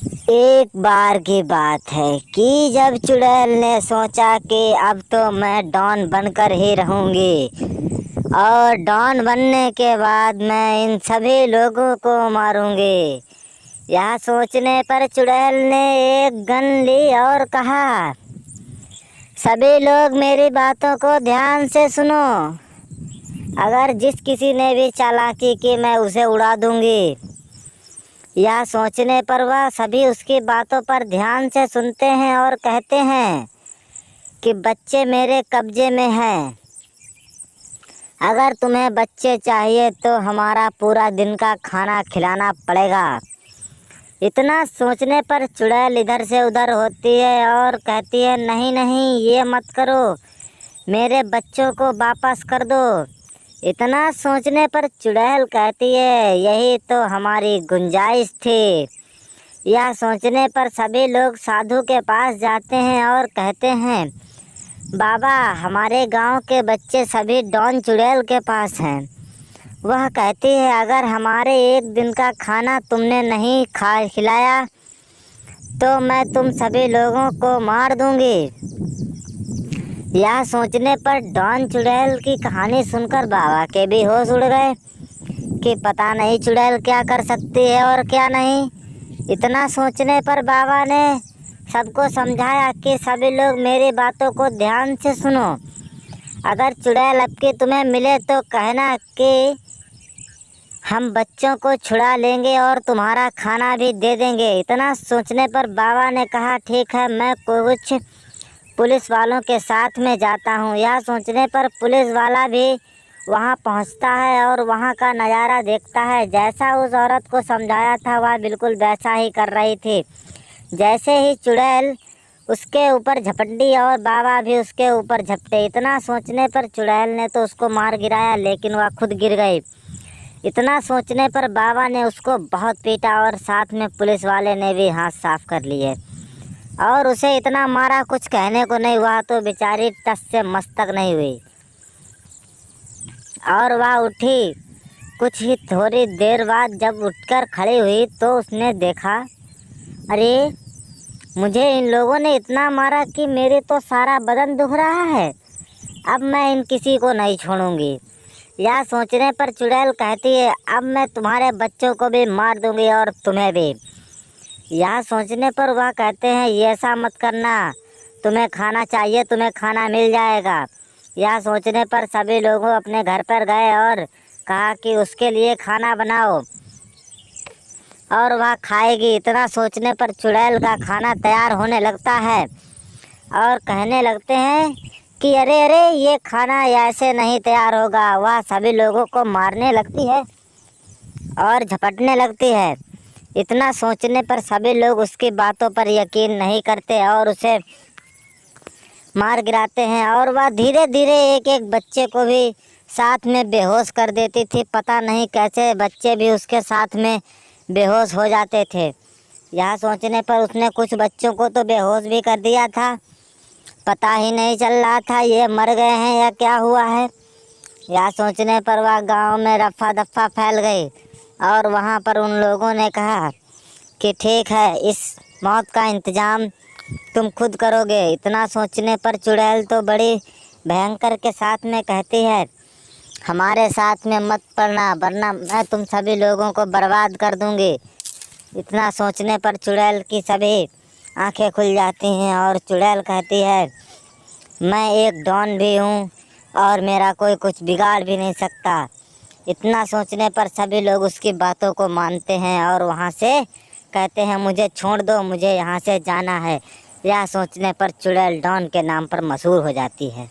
एक बार की बात है कि जब चुड़ैल ने सोचा कि अब तो मैं डॉन बनकर ही रहूंगी और डॉन बनने के बाद मैं इन सभी लोगों को मारूंगी। यह सोचने पर चुड़ैल ने एक गन ली और कहा, सभी लोग मेरी बातों को ध्यान से सुनो। अगर जिस किसी ने भी चालाकी की मैं उसे उड़ा दूंगी। यह सोचने पर वह सभी उसकी बातों पर ध्यान से सुनते हैं और कहते हैं कि बच्चे मेरे कब्जे में हैं। अगर तुम्हें बच्चे चाहिए तो हमारा पूरा दिन का खाना खिलाना पड़ेगा। इतना सोचने पर चुड़ैल इधर से उधर होती है और कहती है, नहीं नहीं, ये मत करो, मेरे बच्चों को वापस कर दो। इतना सोचने पर चुड़ैल कहती है, यही तो हमारी गुंजाइश थी। यह सोचने पर सभी लोग साधु के पास जाते हैं और कहते हैं, बाबा हमारे गांव के बच्चे सभी डॉन चुड़ैल के पास हैं। वह कहती है, अगर हमारे एक दिन का खाना तुमने नहीं खिलाया तो मैं तुम सभी लोगों को मार दूंगी। यह सोचने पर डॉन चुड़ैल की कहानी सुनकर बाबा के भी होश उड़ गए कि पता नहीं चुड़ैल क्या कर सकती है और क्या नहीं। इतना सोचने पर बाबा ने सबको समझाया कि सभी लोग मेरी बातों को ध्यान से सुनो। अगर चुड़ैल अब की तुम्हें मिले तो कहना कि हम बच्चों को छुड़ा लेंगे और तुम्हारा खाना भी दे देंगे। इतना सोचने पर बाबा ने कहा, ठीक है, मैं कुछ पुलिस वालों के साथ में जाता हूँ। यह सोचने पर पुलिस वाला भी वहाँ पहुँचता है और वहाँ का नज़ारा देखता है। जैसा उस औरत को समझाया था वह बिल्कुल वैसा ही कर रही थी। जैसे ही चुड़ैल उसके ऊपर झपटी और बाबा भी उसके ऊपर झपटे। इतना सोचने पर चुड़ैल ने तो उसको मार गिराया लेकिन वह खुद गिर गई। इतना सोचने पर बाबा ने उसको बहुत पीटा और साथ में पुलिस वाले ने भी हाथ साफ कर लिए और उसे इतना मारा कुछ कहने को नहीं हुआ, तो बेचारी टस से मस्तक नहीं हुई और वह उठी। कुछ ही थोड़ी देर बाद जब उठकर खड़ी हुई तो उसने देखा, अरे मुझे इन लोगों ने इतना मारा कि मेरे तो सारा बदन दुख रहा है। अब मैं इन किसी को नहीं छोड़ूंगी। यह सोचने पर चुड़ैल कहती है, अब मैं तुम्हारे बच्चों को भी मार दूंगी और तुम्हें भी। यह सोचने पर वह कहते हैं, ये ऐसा मत करना, तुम्हें खाना चाहिए, तुम्हें खाना मिल जाएगा। यह सोचने पर सभी लोग अपने घर पर गए और कहा कि उसके लिए खाना बनाओ और वह खाएगी। इतना सोचने पर चुड़ैल का खाना तैयार होने लगता है और कहने लगते हैं कि अरे अरे, ये खाना ऐसे नहीं तैयार होगा। वह सभी लोगों को मारने लगती है और झपटने लगती है। इतना सोचने पर सभी लोग उसकी बातों पर यकीन नहीं करते और उसे मार गिराते हैं और वह धीरे धीरे एक एक बच्चे को भी साथ में बेहोश कर देती थी। पता नहीं कैसे बच्चे भी उसके साथ में बेहोश हो जाते थे। यह सोचने पर उसने कुछ बच्चों को तो बेहोश भी कर दिया था। पता ही नहीं चल रहा था ये मर गए हैं या क्या हुआ है। यह सोचने पर वह गांव में रफ़ा दफ़ा फैल गई और वहां पर उन लोगों ने कहा कि ठीक है, इस मौत का इंतज़ाम तुम खुद करोगे। इतना सोचने पर चुड़ैल तो बड़ी भयंकर के साथ में कहती है, हमारे साथ में मत पड़ना वरना मैं तुम सभी लोगों को बर्बाद कर दूंगी। इतना सोचने पर चुड़ैल की सभी आंखें खुल जाती हैं और चुड़ैल कहती है, मैं एक डॉन भी हूँ और मेरा कोई कुछ बिगाड़ भी नहीं सकता। इतना सोचने पर सभी लोग उसकी बातों को मानते हैं और वहाँ से कहते हैं, मुझे छोड़ दो, मुझे यहाँ से जाना है। यह सोचने पर चुड़ैल डॉन के नाम पर मशहूर हो जाती है।